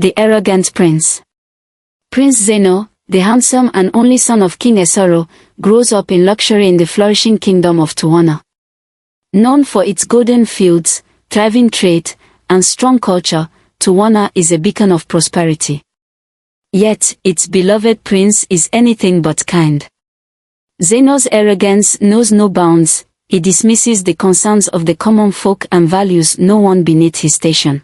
the arrogant prince. Prince Zano, the handsome and only son of King Esoro, grows up in luxury in the flourishing kingdom of Tuwana. Known for its golden fields, thriving trade, and strong culture, Tuwana is a beacon of prosperity. Yet, its beloved prince is anything but kind. Zano's arrogance knows no bounds. He dismisses the concerns of the common folk and values no one beneath his station.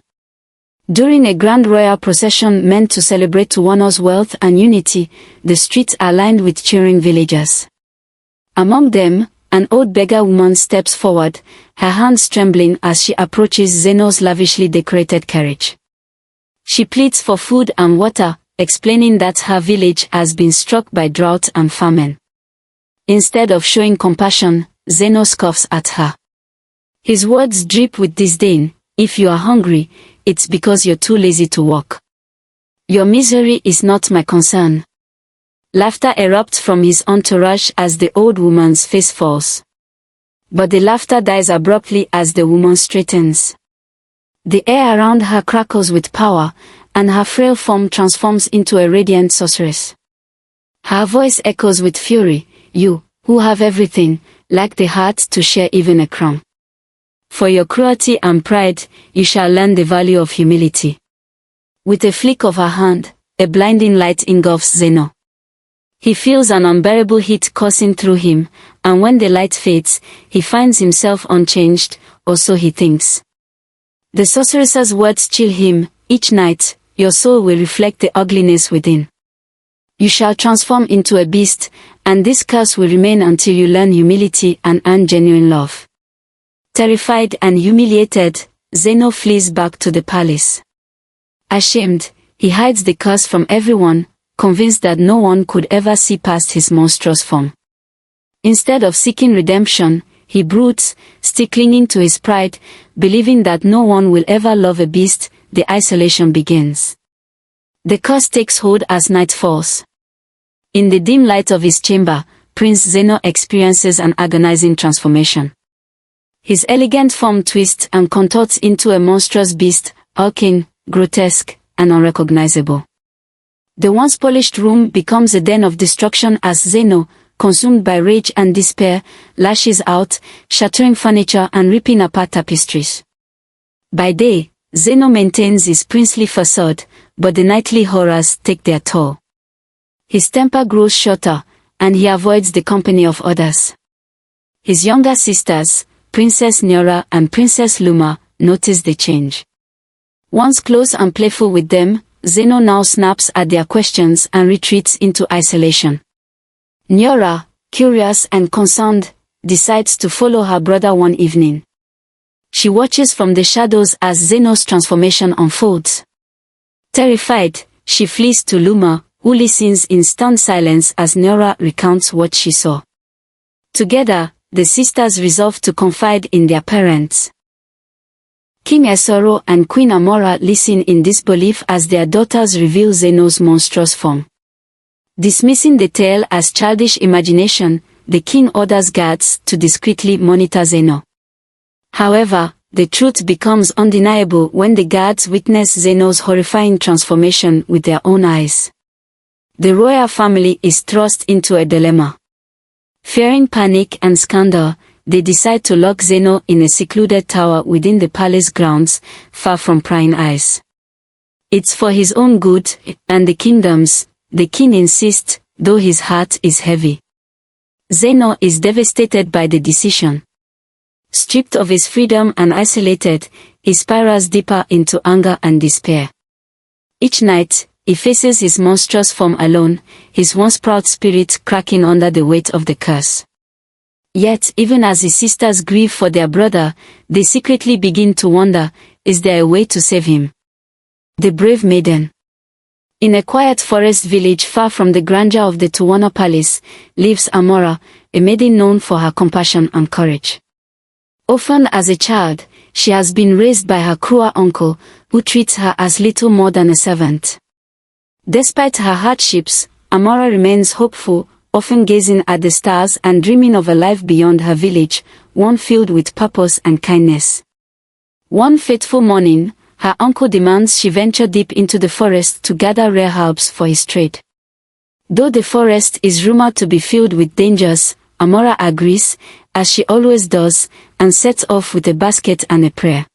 During a grand royal procession meant to celebrate Tuwana's wealth and unity, the streets are lined with cheering villagers. Among them, an old beggar woman steps forward, her hands trembling as she approaches Zano's lavishly decorated carriage. She pleads for food and water, explaining that her village has been struck by drought and famine. Instead of showing compassion, Zano scoffs at her. His words drip with disdain. If you are hungry, it's because you're too lazy to walk. Your misery is not my concern. Laughter erupts from his entourage as the old woman's face falls. But the laughter dies abruptly as the woman straightens. The air around her crackles with power, and her frail form transforms into a radiant sorceress. Her voice echoes with fury. You, who have everything, lack the heart to share even a crumb. For your cruelty and pride, you shall learn the value of humility. With a flick of her hand, a blinding light engulfs Zano. He feels an unbearable heat coursing through him, and when the light fades, he finds himself unchanged, or so he thinks. The sorceress's words chill him. Each night, your soul will reflect the ugliness within. You shall transform into a beast, and this curse will remain until you learn humility and earn genuine love. Terrified and humiliated, Zano flees back to the palace. Ashamed, he hides the curse from everyone, convinced that no one could ever see past his monstrous form. Instead of seeking redemption, he broods, still clinging to his pride, believing that no one will ever love a beast. The isolation begins. The curse takes hold as night falls. In the dim light of his chamber, Prince Zano experiences an agonizing transformation. His elegant form twists and contorts into a monstrous beast, hulking, grotesque, and unrecognizable. The once polished room becomes a den of destruction as Zano, consumed by rage and despair, lashes out, shattering furniture and ripping apart tapestries. By day, Zano maintains his princely facade, but the nightly horrors take their toll. His temper grows shorter, and he avoids the company of others. His younger sisters, Princess Nyora and Princess Luma, notice the change. Once close and playful with them, Zano now snaps at their questions and retreats into isolation. Nyora, curious and concerned, decides to follow her brother one evening. She watches from the shadows as Zano's transformation unfolds. Terrified, she flees to Luma, who listens in stunned silence as Nyora recounts what she saw. Together, the sisters resolve to confide in their parents. King Esoro and Queen Amora listen in disbelief as their daughters reveal Zano's monstrous form. Dismissing the tale as childish imagination, the king orders guards to discreetly monitor Zano. However, the truth becomes undeniable when the guards witness Zano's horrifying transformation with their own eyes. The royal family is thrust into a dilemma. Fearing panic and scandal, they decide to lock Zano in a secluded tower within the palace grounds, far from prying eyes. It's for his own good, and the kingdom's, the king insists, though his heart is heavy. Zano is devastated by the decision. Stripped of his freedom and isolated, he spirals deeper into anger and despair. Each night, he faces his monstrous form alone, his once proud spirit cracking under the weight of the curse. Yet, even as his sisters grieve for their brother, they secretly begin to wonder, is there a way to save him? The brave maiden. In a quiet forest village far from the grandeur of the Tuwana palace, lives Amora, a maiden known for her compassion and courage. Often as a child, she has been raised by her cruel uncle, who treats her as little more than a servant. Despite her hardships, Amora remains hopeful, often gazing at the stars and dreaming of a life beyond her village, one filled with purpose and kindness. One fateful morning, her uncle demands she venture deep into the forest to gather rare herbs for his trade. Though the forest is rumored to be filled with dangers, Amora agrees, as she always does, and sets off with a basket and a prayer.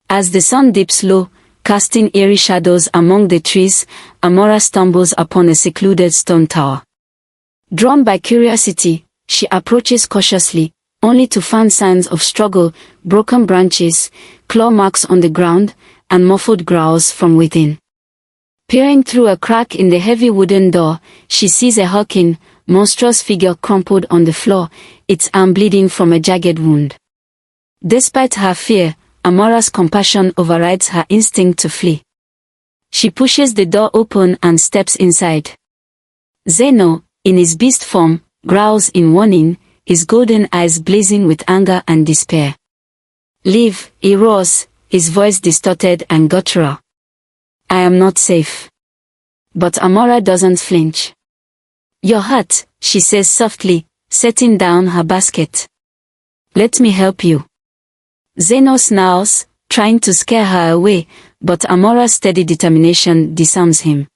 As the sun dips low, casting eerie shadows among the trees, Amora stumbles upon a secluded stone tower. Drawn by curiosity, she approaches cautiously, only to find signs of struggle, broken branches, claw marks on the ground, and muffled growls from within. Peering through a crack in the heavy wooden door, she sees a hulking, monstrous figure crumpled on the floor, its arm bleeding from a jagged wound. Despite her fear, Amora's compassion overrides her instinct to flee. She pushes the door open and steps inside. Zano, in his beast form, growls in warning, his golden eyes blazing with anger and despair. "Leave," he roars, his voice distorted and guttural. "I am not safe." But Amora doesn't flinch. "You're hurt," she says softly, setting down her basket. "Let me help you." Zeno snarls, trying to scare her away, but Amora's steady determination disarms him.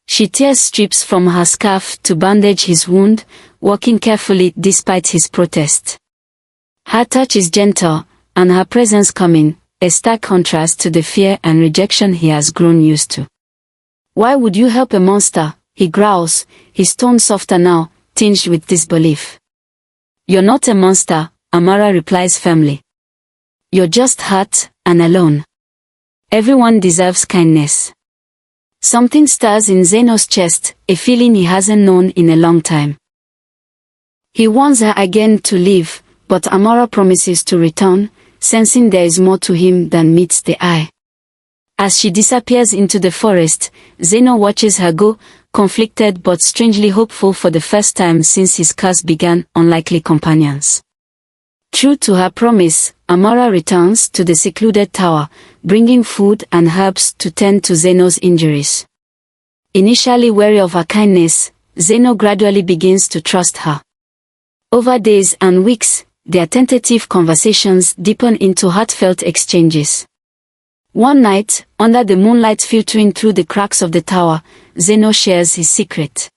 She tears strips from her scarf to bandage his wound, walking carefully despite his protest. Her touch is gentle, and her presence calming, a stark contrast to the fear and rejection he has grown used to. "Why would you help a monster?" he growls, his tone softer now, tinged with disbelief. "You're not a monster," Amora replies firmly. "You're just hurt, and alone. Everyone deserves kindness." Something stirs in Zeno's chest, a feeling he hasn't known in a long time. He warns her again to leave, but Amora promises to return, sensing there is more to him than meets the eye. As she disappears into the forest, Zeno watches her go, conflicted but strangely hopeful for the first time since his curse began. Unlikely companions. True to her promise, Amora returns to the secluded tower, bringing food and herbs to tend to Zeno's injuries. Initially wary of her kindness, Zeno gradually begins to trust her. Over days and weeks, their tentative conversations deepen into heartfelt exchanges. One night, under the moonlight filtering through the cracks of the tower, Zeno shares his secret.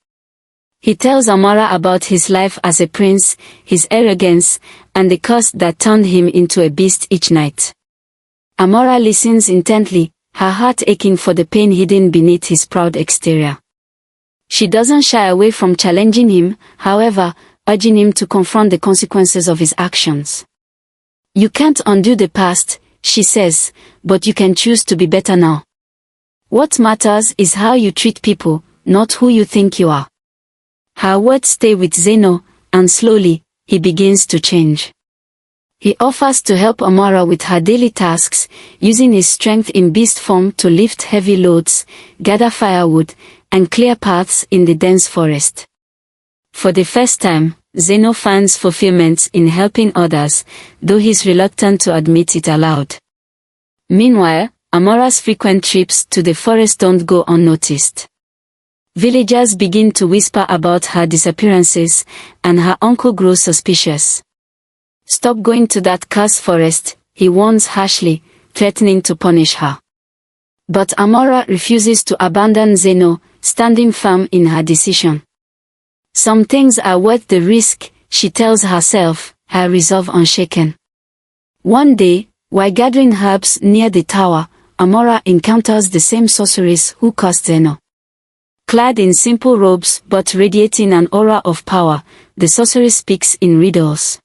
He tells Amora about his life as a prince, his arrogance, and the curse that turned him into a beast each night. Amora listens intently, her heart aching for the pain hidden beneath his proud exterior. She doesn't shy away from challenging him, however, urging him to confront the consequences of his actions. "You can't undo the past," she says, "but you can choose to be better now. What matters is how you treat people, not who you think you are." Her words stay with Zeno, and slowly, he begins to change. He offers to help Amora with her daily tasks, using his strength in beast form to lift heavy loads, gather firewood, and clear paths in the dense forest. For the first time, Zeno finds fulfillment in helping others, though he's reluctant to admit it aloud. Meanwhile, Amora's frequent trips to the forest don't go unnoticed. Villagers begin to whisper about her disappearances, and her uncle grows suspicious. "Stop going to that cursed forest," he warns harshly, threatening to punish her. But Amora refuses to abandon Zeno, standing firm in her decision. "Some things are worth the risk," she tells herself, her resolve unshaken. One day, while gathering herbs near the tower, Amora encounters the same sorceress who cursed Zeno. Clad in simple robes but radiating an aura of power, the sorceress speaks in riddles.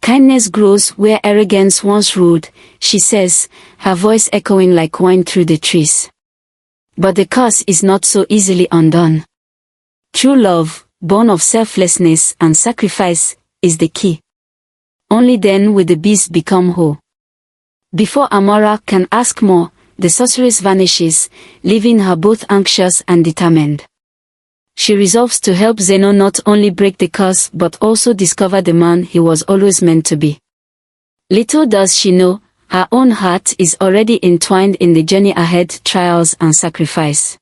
"Kindness grows where arrogance once ruled," she says, her voice echoing like wind through the trees. But the curse is not so easily undone. True love, born of selflessness and sacrifice, is the key. Only then will the beast become whole. Before Amora can ask more, the sorceress vanishes, leaving her both anxious and determined. She resolves to help Zeno not only break the curse but also discover the man he was always meant to be. Little does she know, her own heart is already entwined in the journey ahead, trials and sacrifice.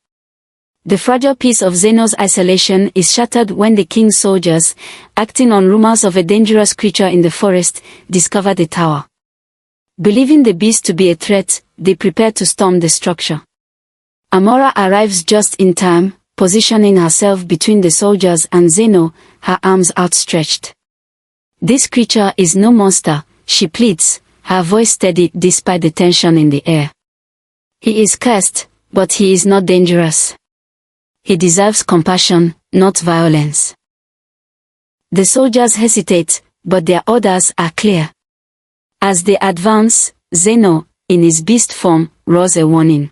The fragile peace of Zeno's isolation is shattered when the king's soldiers, acting on rumors of a dangerous creature in the forest, discover the tower. Believing the beast to be a threat, they prepare to storm the structure. Amora arrives just in time, positioning herself between the soldiers and Zano, her arms outstretched. "This creature is no monster," she pleads, her voice steady despite the tension in the air. "He is cursed, but he is not dangerous. He deserves compassion, not violence." The soldiers hesitate, but their orders are clear. As they advance, Zano, in his beast form, roars a warning.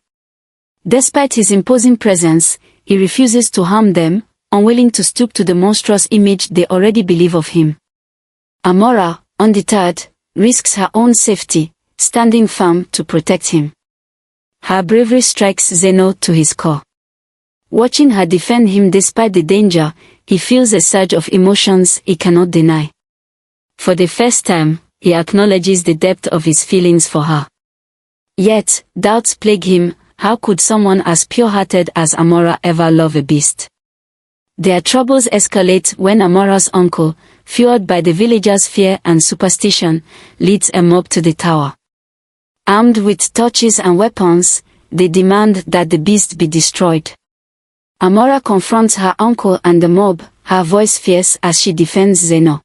Despite his imposing presence, he refuses to harm them, unwilling to stoop to the monstrous image they already believe of him. Amora, undeterred, risks her own safety, standing firm to protect him. Her bravery strikes Zano to his core. Watching her defend him despite the danger, he feels a surge of emotions he cannot deny. For the first time, he acknowledges the depth of his feelings for her. Yet, doubts plague him. How could someone as pure-hearted as Amora ever love a beast? Their troubles escalate when Amora's uncle, fueled by the villagers' fear and superstition, leads a mob to the tower. Armed with torches and weapons, they demand that the beast be destroyed. Amora confronts her uncle and the mob, her voice fierce as she defends Zano.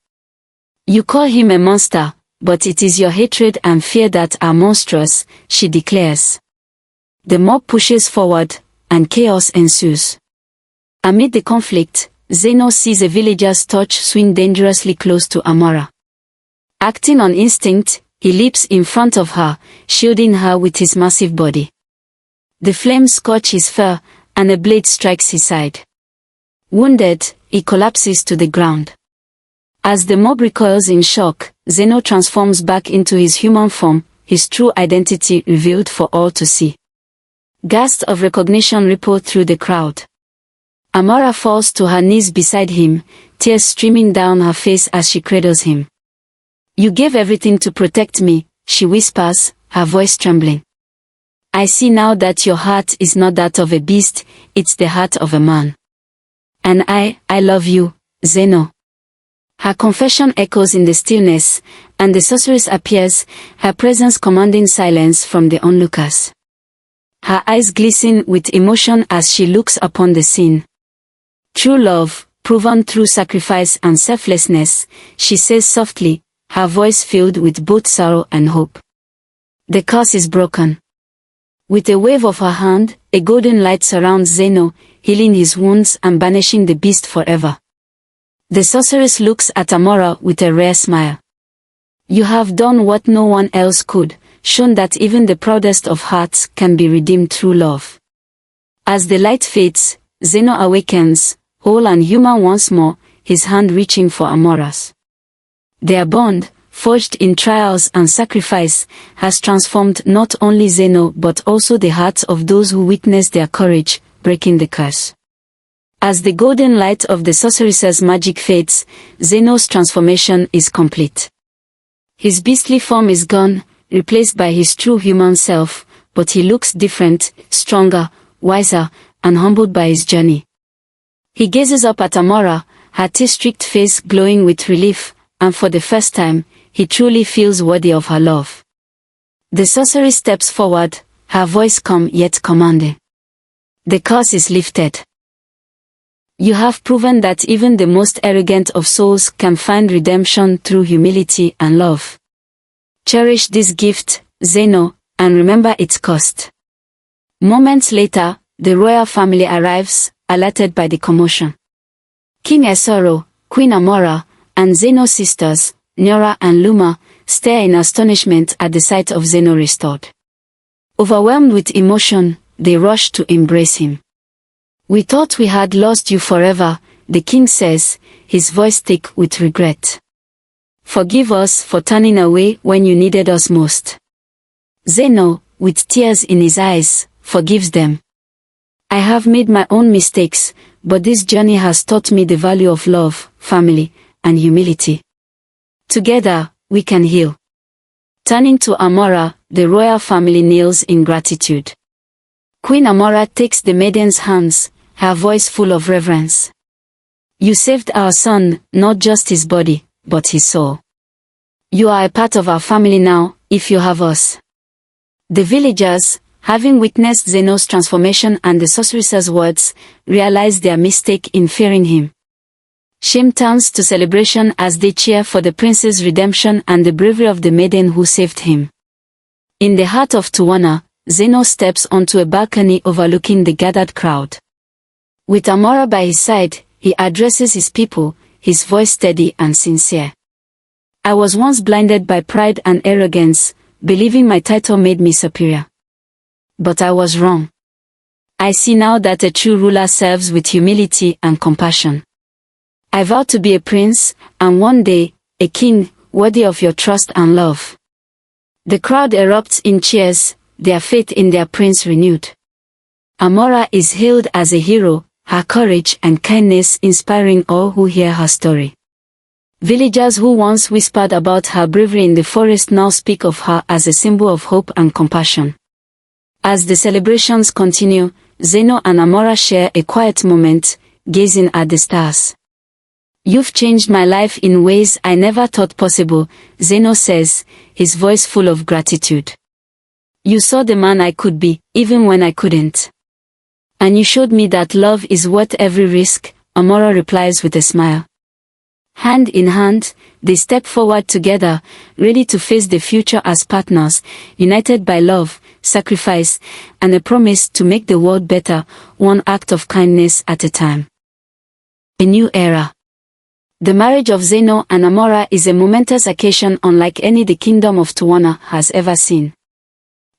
"You call him a monster, but it is your hatred and fear that are monstrous," she declares. The mob pushes forward, and chaos ensues. Amid the conflict, Zano sees a villager's torch swing dangerously close to Amora. Acting on instinct, he leaps in front of her, shielding her with his massive body. The flames scorch his fur, and a blade strikes his side. Wounded, he collapses to the ground. As the mob recoils in shock, Zano transforms back into his human form, his true identity revealed for all to see. Gasps of recognition ripple through the crowd. Amora falls to her knees beside him, tears streaming down her face as she cradles him. "You gave everything to protect me," she whispers, her voice trembling. "I see now that your heart is not that of a beast, it's the heart of a man. And I love you, Zano." Her confession echoes in the stillness, and the sorceress appears, her presence commanding silence from the onlookers. Her eyes glisten with emotion as she looks upon the scene. "True love, proven through sacrifice and selflessness," she says softly, her voice filled with both sorrow and hope. "The curse is broken." With a wave of her hand, a golden light surrounds Zano, healing his wounds and banishing the beast forever. The sorceress looks at Amora with a rare smile. "You have done what no one else could, shown that even the proudest of hearts can be redeemed through love." As the light fades, Zano awakens, whole and human once more, his hand reaching for Amora's. Their bond, forged in trials and sacrifice, has transformed not only Zano but also the hearts of those who witnessed their courage, breaking the curse. As the golden light of the sorceress's magic fades, Zano's transformation is complete. His beastly form is gone, replaced by his true human self, but he looks different, stronger, wiser, and humbled by his journey. He gazes up at Amora, her tear-streaked face glowing with relief, and for the first time, he truly feels worthy of her love. The sorceress steps forward, her voice calm yet commanding. "The curse is lifted. You have proven that even the most arrogant of souls can find redemption through humility and love. Cherish this gift, Zano, and remember its cost." Moments later, the royal family arrives, alerted by the commotion. King Esoro, Queen Amora, and Zano's sisters, Nyora and Luma, stare in astonishment at the sight of Zano restored. Overwhelmed with emotion, they rush to embrace him. "We thought we had lost you forever," the king says, his voice thick with regret. "Forgive us for turning away when you needed us most." Zano, with tears in his eyes, forgives them. "I have made my own mistakes, but this journey has taught me the value of love, family, and humility. Together, we can heal." Turning to Amora, the royal family kneels in gratitude. Queen Amora takes the maiden's hands, her voice full of reverence. "You saved our son, not just his body, but his soul. You are a part of our family now, if you have us. The villagers, having witnessed Zano's transformation and the sorceress's words, realize their mistake in fearing him. Shame turns to celebration as they cheer for the prince's redemption and the bravery of the maiden who saved him. In the heart of Tuwana, Zano steps onto a balcony overlooking the gathered crowd. With Amora by his side, he addresses his people, his voice steady and sincere. I was once blinded by pride and arrogance, believing my title made me superior. But I was wrong. I see now that a true ruler serves with humility and compassion. I vow to be a prince, and one day, a king, worthy of your trust and love. The crowd erupts in cheers, their faith in their prince renewed. Amora is hailed as a hero, her courage and kindness inspiring all who hear her story. Villagers who once whispered about her bravery in the forest now speak of her as a symbol of hope and compassion. As the celebrations continue, Zano and Amora share a quiet moment, gazing at the stars. You've changed my life in ways I never thought possible, Zano says, his voice full of gratitude. You saw the man I could be, even when I couldn't. And you showed me that love is worth every risk, Amora replies with a smile. Hand in hand, they step forward together, ready to face the future as partners, united by love, sacrifice, and a promise to make the world better, one act of kindness at a time. A new era. The marriage of Zano and Amora is a momentous occasion unlike any the kingdom of Tuwana has ever seen.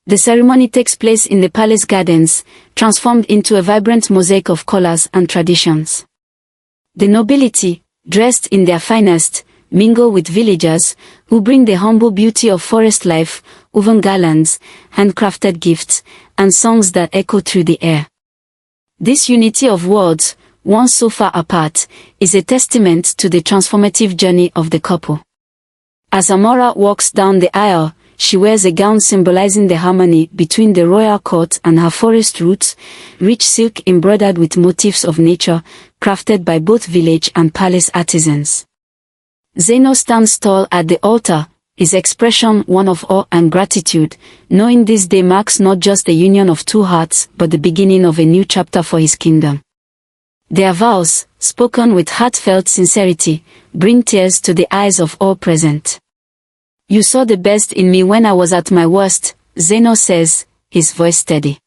The ceremony takes place in the palace gardens, transformed into a vibrant mosaic of colors and traditions. The nobility, dressed in their finest, mingle with villagers, who bring the humble beauty of forest life, woven garlands, handcrafted gifts, and songs that echo through the air. This unity of worlds, once so far apart, is a testament to the transformative journey of the couple. As Amora walks down the aisle, she wears a gown symbolizing the harmony between the royal court and her forest roots, rich silk embroidered with motifs of nature, crafted by both village and palace artisans. Zano stands tall at the altar, his expression one of awe and gratitude, knowing this day marks not just the union of two hearts but the beginning of a new chapter for his kingdom. Their vows, spoken with heartfelt sincerity, bring tears to the eyes of all present. You saw the best in me when I was at my worst, Zano says, his voice steady.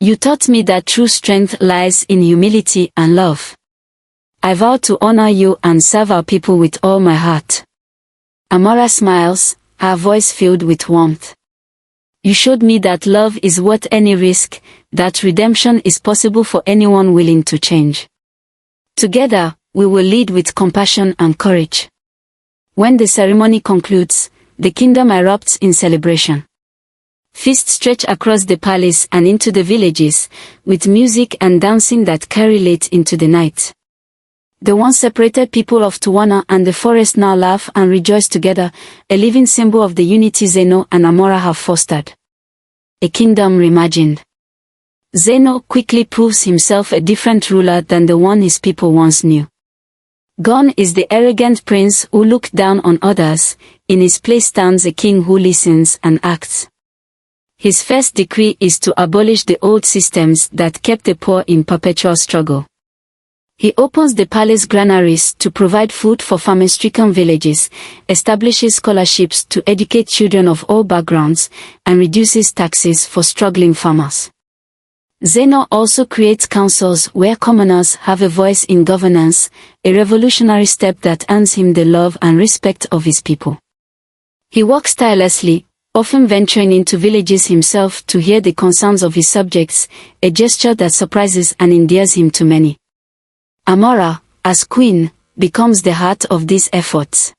You taught me that true strength lies in humility and love. I vow to honor you and serve our people with all my heart. Amora smiles, her voice filled with warmth. You showed me that love is worth any risk, that redemption is possible for anyone willing to change. Together, we will lead with compassion and courage. When the ceremony concludes, the kingdom erupts in celebration. Feasts stretch across the palace and into the villages, with music and dancing that carry late into the night. The once separated people of Tuwana and the forest now laugh and rejoice together, a living symbol of the unity Zano and Amora have fostered. A kingdom reimagined. Zano quickly proves himself a different ruler than the one his people once knew. Gone is the arrogant prince who looked down on others, in his place stands a king who listens and acts. His first decree is to abolish the old systems that kept the poor in perpetual struggle. He opens the palace granaries to provide food for famine-stricken villages, establishes scholarships to educate children of all backgrounds, and reduces taxes for struggling farmers. Zano also creates councils where commoners have a voice in governance, a revolutionary step that earns him the love and respect of his people. He works tirelessly, often venturing into villages himself to hear the concerns of his subjects, a gesture that surprises and endears him to many. Amora, as queen, becomes the heart of these efforts.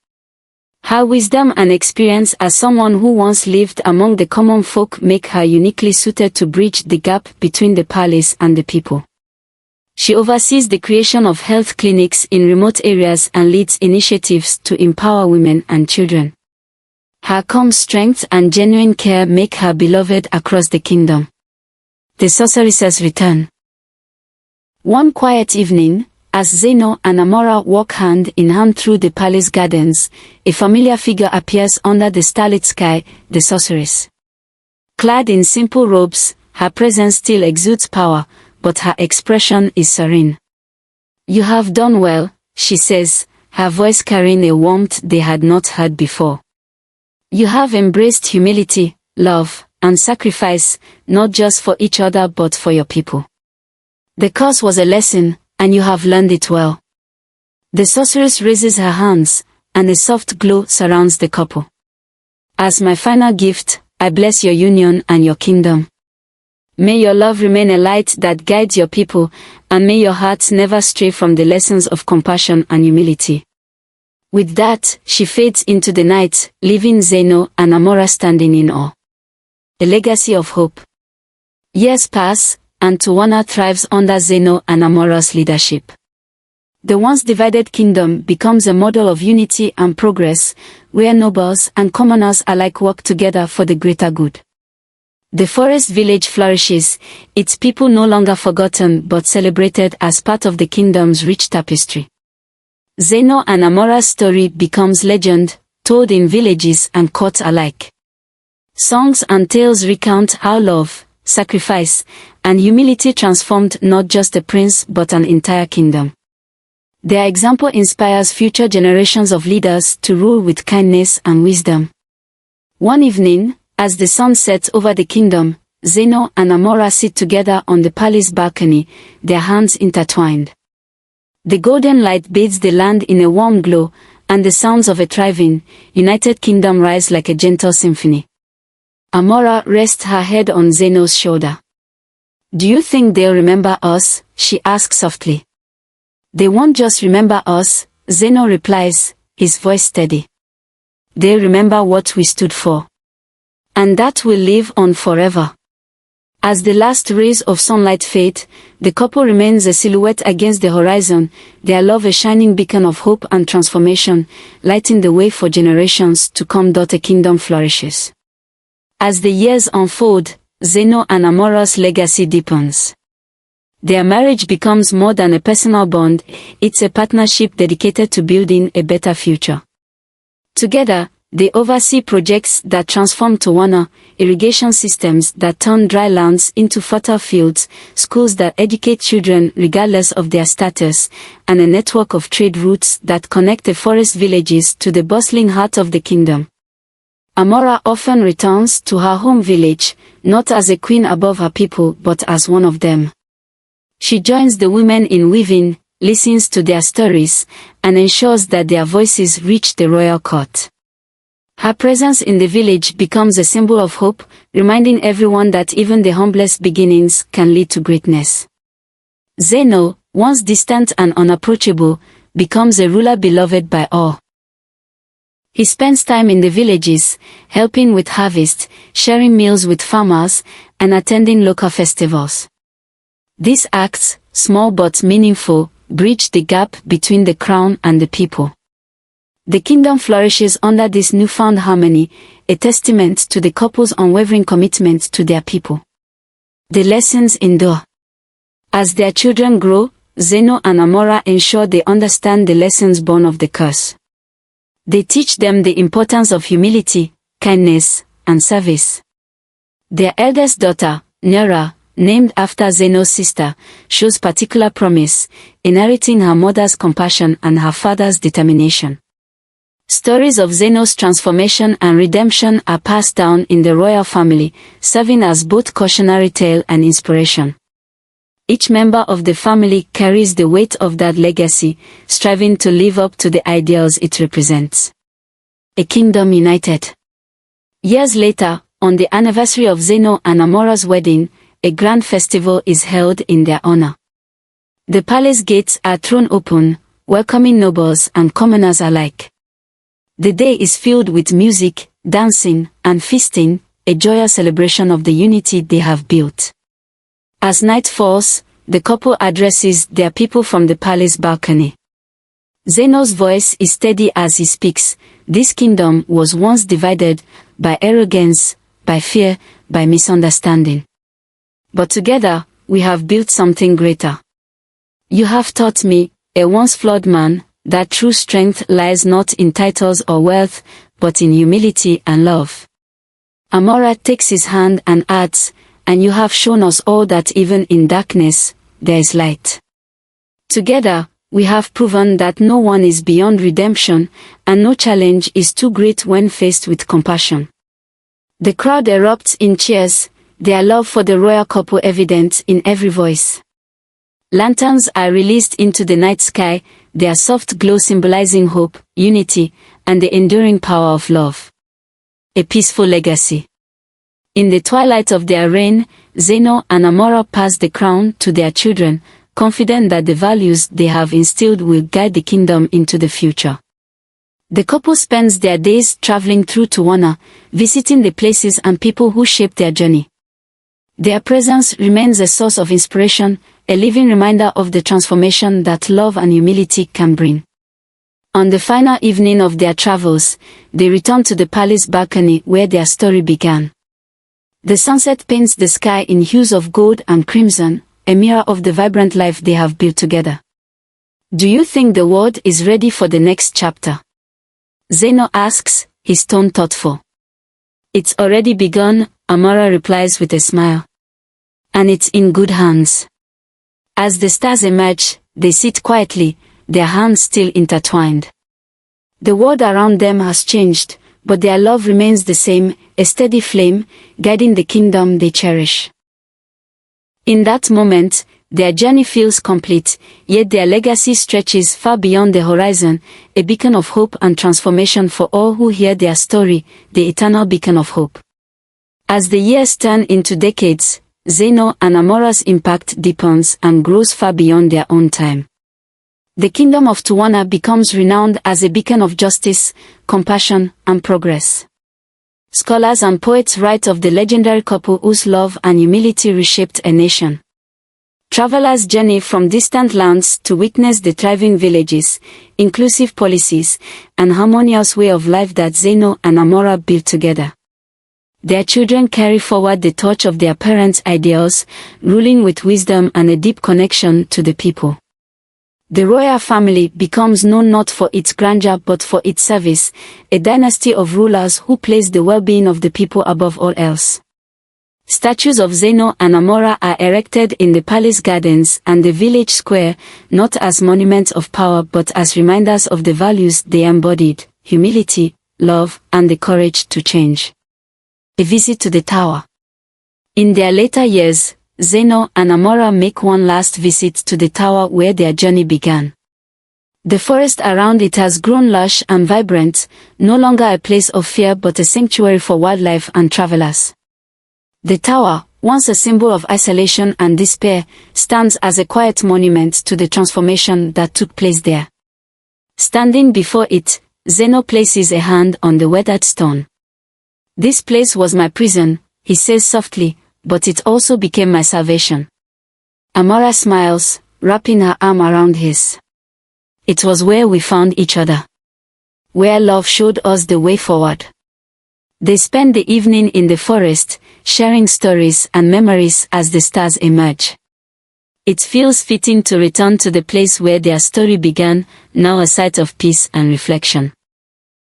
Her wisdom and experience as someone who once lived among the common folk make her uniquely suited to bridge the gap between the palace and the people. She oversees the creation of health clinics in remote areas and leads initiatives to empower women and children. Her calm strength and genuine care make her beloved across the kingdom. The sorceress's return. One quiet evening, As Zano and Amora walk hand in hand through the palace gardens, a familiar figure appears under the starlit sky, the sorceress. Clad in simple robes, her presence still exudes power, but her expression is serene. "You have done well," she says, her voice carrying a warmth they had not heard before. "You have embraced humility, love, and sacrifice, not just for each other but for your people. The course was a lesson, and you have learned it well." The sorceress raises her hands, and a soft glow surrounds the couple. "As my final gift, I bless your union and your kingdom. May your love remain a light that guides your people, and may your hearts never stray from the lessons of compassion and humility." With that, she fades into the night, leaving Zano and Amora standing in awe. A legacy of hope. Years pass, and Tuwana thrives under Zano and Amora's leadership. The once divided kingdom becomes a model of unity and progress, where nobles and commoners alike work together for the greater good. The forest village flourishes, its people no longer forgotten but celebrated as part of the kingdom's rich tapestry. Zano and Amora's story becomes legend, told in villages and courts alike. Songs and tales recount how love, sacrifice, and humility transformed not just a prince but an entire kingdom. Their example inspires future generations of leaders to rule with kindness and wisdom. One evening, as the sun sets over the kingdom, Zano and Amora sit together on the palace balcony, their hands intertwined. The golden light bathes the land in a warm glow, and the sounds of a thriving, united kingdom rise like a gentle symphony. Amora rests her head on Zano's shoulder. "Do you think they'll remember us?" she asks softly. "They won't just remember us," Zano replies, his voice steady. "They'll remember what we stood for. And that will live on forever." As the last rays of sunlight fade, the couple remains a silhouette against the horizon, their love a shining beacon of hope and transformation, lighting the way for generations to come. A kingdom flourishes. As the years unfold, Zano and Amora's legacy deepens. Their marriage becomes more than a personal bond, it's a partnership dedicated to building a better future. Together, they oversee projects that transform Tuwana, irrigation systems that turn dry lands into fertile fields, schools that educate children regardless of their status, and a network of trade routes that connect the forest villages to the bustling heart of the kingdom. Amora often returns to her home village, not as a queen above her people but as one of them. She joins the women in weaving, listens to their stories, and ensures that their voices reach the royal court. Her presence in the village becomes a symbol of hope, reminding everyone that even the humblest beginnings can lead to greatness. Zano, once distant and unapproachable, becomes a ruler beloved by all. He spends time in the villages, helping with harvest, sharing meals with farmers, and attending local festivals. These acts, small but meaningful, bridge the gap between the crown and the people. The kingdom flourishes under this newfound harmony, a testament to the couple's unwavering commitment to their people. The lessons endure. As their children grow, Zano and Amora ensure they understand the lessons born of the curse. They teach them the importance of humility, kindness, and service. Their eldest daughter, Nera, named after Zano's sister, shows particular promise, inheriting her mother's compassion and her father's determination. Stories of Zano's transformation and redemption are passed down in the royal family, serving as both cautionary tale and inspiration. Each member of the family carries the weight of that legacy, striving to live up to the ideals it represents. A kingdom united. Years later, on the anniversary of Zano and Amora's wedding, a grand festival is held in their honor. The palace gates are thrown open, welcoming nobles and commoners alike. The day is filled with music, dancing, and feasting, a joyous celebration of the unity they have built. As night falls, the couple addresses their people from the palace balcony. Zano's voice is steady as he speaks. This kingdom was once divided by arrogance, by fear, by misunderstanding. But together, we have built something greater. You have taught me, a once flawed man, that true strength lies not in titles or wealth, but in humility and love. Amora takes his hand and adds, "And you have shown us all that even in darkness, there is light." Together, we have proven that no one is beyond redemption, and no challenge is too great when faced with compassion. The crowd erupts in cheers, their love for the royal couple evident in every voice. Lanterns are released into the night sky, their soft glow symbolizing hope, unity, and the enduring power of love. A peaceful legacy. In the twilight of their reign, Zano and Amora pass the crown to their children, confident that the values they have instilled will guide the kingdom into the future. The couple spends their days traveling through Tuwana, visiting the places and people who shaped their journey. Their presence remains a source of inspiration, a living reminder of the transformation that love and humility can bring. On the final evening of their travels, they return to the palace balcony where their story began. The sunset paints the sky in hues of gold and crimson, a mirror of the vibrant life they have built together. "Do you think the world is ready for the next chapter?" Zano asks, his tone thoughtful. "It's already begun," Amora replies with a smile. "And it's in good hands." As the stars emerge, they sit quietly, their hands still intertwined. The world around them has changed, but their love remains the same, a steady flame, guiding the kingdom they cherish. In that moment, their journey feels complete, yet their legacy stretches far beyond the horizon, a beacon of hope and transformation for all who hear their story, the eternal beacon of hope. As the years turn into decades, Zano and Amora's impact deepens and grows far beyond their own time. The kingdom of Tuwana becomes renowned as a beacon of justice, compassion, and progress. Scholars and poets write of the legendary couple whose love and humility reshaped a nation. Travelers journey from distant lands to witness the thriving villages, inclusive policies, and harmonious way of life that Zano and Amora built together. Their children carry forward the torch of their parents' ideals, ruling with wisdom and a deep connection to the people. The royal family becomes known not for its grandeur but for its service, a dynasty of rulers who place the well-being of the people above all else. Statues of Zano and Amora are erected in the palace gardens and the village square, not as monuments of power but as reminders of the values they embodied, humility, love, and the courage to change. A visit to the tower. In their later years, Zano and Amora make one last visit to the tower where their journey began. The forest around it has grown lush and vibrant, no longer a place of fear but a sanctuary for wildlife and travelers. The tower, once a symbol of isolation and despair, stands as a quiet monument to the transformation that took place there. Standing before it, Zano places a hand on the weathered stone. "This place was my prison," he says softly, "but it also became my salvation." Amora smiles, wrapping her arm around his. "It was where we found each other. Where love showed us the way forward." They spend the evening in the forest, sharing stories and memories as the stars emerge. It feels fitting to return to the place where their story began, now a site of peace and reflection.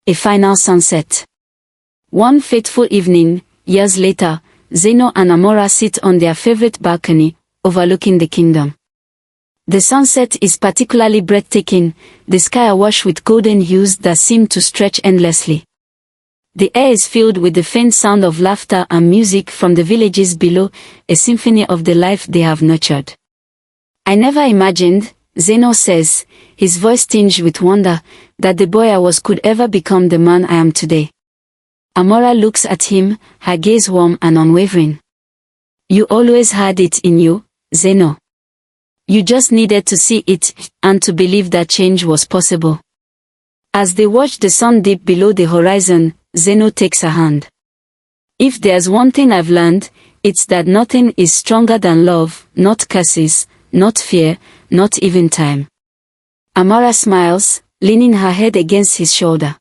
A final sunset. One fateful evening, years later, Zano and Amora sit on their favorite balcony, overlooking the kingdom. The sunset is particularly breathtaking, the sky awash with golden hues that seem to stretch endlessly. The air is filled with the faint sound of laughter and music from the villages below, a symphony of the life they have nurtured. "I never imagined," Zano says, his voice tinged with wonder, "that the boy I was could ever become the man I am today." Amora looks at him, her gaze warm and unwavering. "You always had it in you, Zano. You just needed to see it, and to believe that change was possible." As they watch the sun dip below the horizon, Zano takes her hand. "If there's one thing I've learned, it's that nothing is stronger than love, not curses, not fear, not even time." Amora smiles, leaning her head against his shoulder.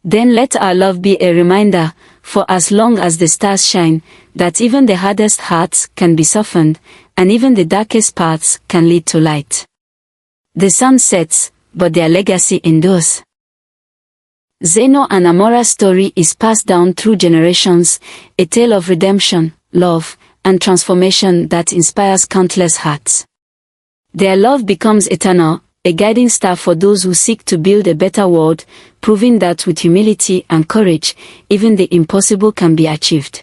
"Then let our love be a reminder, for as long as the stars shine, that even the hardest hearts can be softened, and even the darkest paths can lead to light." The sun sets, but their legacy endures. Zano and Amora's story is passed down through generations, a tale of redemption, love, and transformation that inspires countless hearts. Their love becomes eternal, a guiding star for those who seek to build a better world, proving that with humility and courage, even the impossible can be achieved.